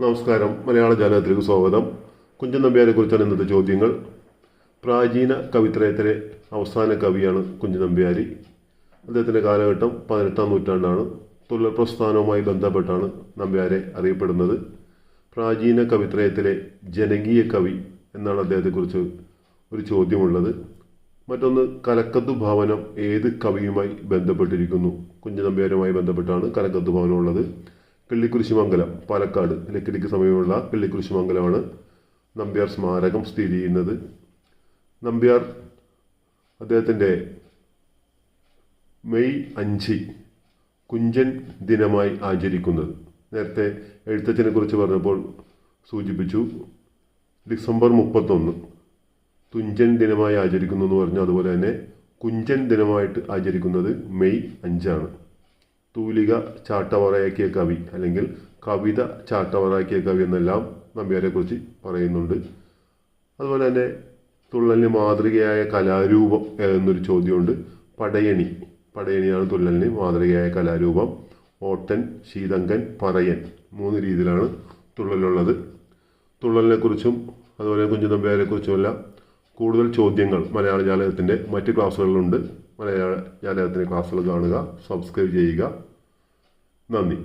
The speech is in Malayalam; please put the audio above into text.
നമസ്കാരം. മലയാള ജാലകത്തിലേക്ക് സ്വാഗതം. കുഞ്ചൻ നമ്പ്യാരെ കുറിച്ചാണ് ഇന്നത്തെ ചോദ്യങ്ങൾ. പ്രാചീന കവിത്രയത്തിലെ അവസാന കവിയാണ് കുഞ്ചൻ നമ്പ്യാരി. അദ്ദേഹത്തിൻ്റെ കാലഘട്ടം 18-ാം നൂറ്റാണ്ടാണ്. തുള്ളൽ പ്രസ്ഥാനവുമായി ബന്ധപ്പെട്ടാണ് നമ്പ്യാരെ അറിയപ്പെടുന്നത്. പ്രാചീന കവിത്രയത്തിലെ ജനകീയ കവി എന്നാണ് അദ്ദേഹത്തെക്കുറിച്ച് ഒരു ചോദ്യമുള്ളത്. മറ്റൊന്ന്, കലക്കത്തു ഭവനം ഏത് കവിയുമായി ബന്ധപ്പെട്ടിരിക്കുന്നു? കുഞ്ചൻ നമ്പ്യാരുമായി ബന്ധപ്പെട്ടാണ് കലക്കത്തു ഭവനം ഉള്ളത്. കിള്ളിക്കുരിശിമംഗലം, പാലക്കാട് ലക്കിടിക്ക് സമീപമുള്ള കിള്ളിക്കുരിശിമംഗലമാണ് നമ്പ്യാർ സ്മാരകം സ്ഥിതി ചെയ്യുന്നത്. നമ്പ്യാർ അദ്ദേഹത്തിൻ്റെ മെയ് 5 കുഞ്ചൻ ദിനമായി ആചരിക്കുന്നത്. നേരത്തെ എഴുത്തച്ഛനെ കുറിച്ച് പറഞ്ഞപ്പോൾ സൂചിപ്പിച്ചു. ഡിസംബർ 31 തുഞ്ചൻ ദിനമായി ആചരിക്കുന്നു എന്ന് പറഞ്ഞു. അതുപോലെ തന്നെ കുഞ്ചൻ ദിനമായിട്ട് ആചരിക്കുന്നത് മെയ് 5. തൂലിക ചാട്ടവറയാക്കിയ കവി അല്ലെങ്കിൽ കവിത ചാട്ടവറാക്കിയ കവി എന്നെല്ലാം നമ്പ്യാരെക്കുറിച്ച് പറയുന്നുണ്ട്. അതുപോലെ തന്നെ തുള്ളലിന് മാതൃകയായ കലാരൂപം എന്നൊരു ചോദ്യമുണ്ട്. പടയണിയാണ് തുള്ളലിന് മാതൃകയായ കലാരൂപം. ഓട്ടൻ, ശീതങ്കൻ, പറയൻ 3 രീതിയിലാണ് തുള്ളലുള്ളത്. തുള്ളലിനെക്കുറിച്ചും അതുപോലെ കുഞ്ചൻ നമ്പ്യാരെക്കുറിച്ചുമെല്ലാം കൂടുതൽ ചോദ്യങ്ങൾ മലയാള ജാലകത്തിൻ്റെ മറ്റ് ക്ലാസ്സുകളിലുണ്ട്. മലയാള ജാലകത്തിൻ്റെ ക്ലാസ്സുകൾ കാണുക, സബ്സ്ക്രൈബ് ചെയ്യുക. നന്ദി.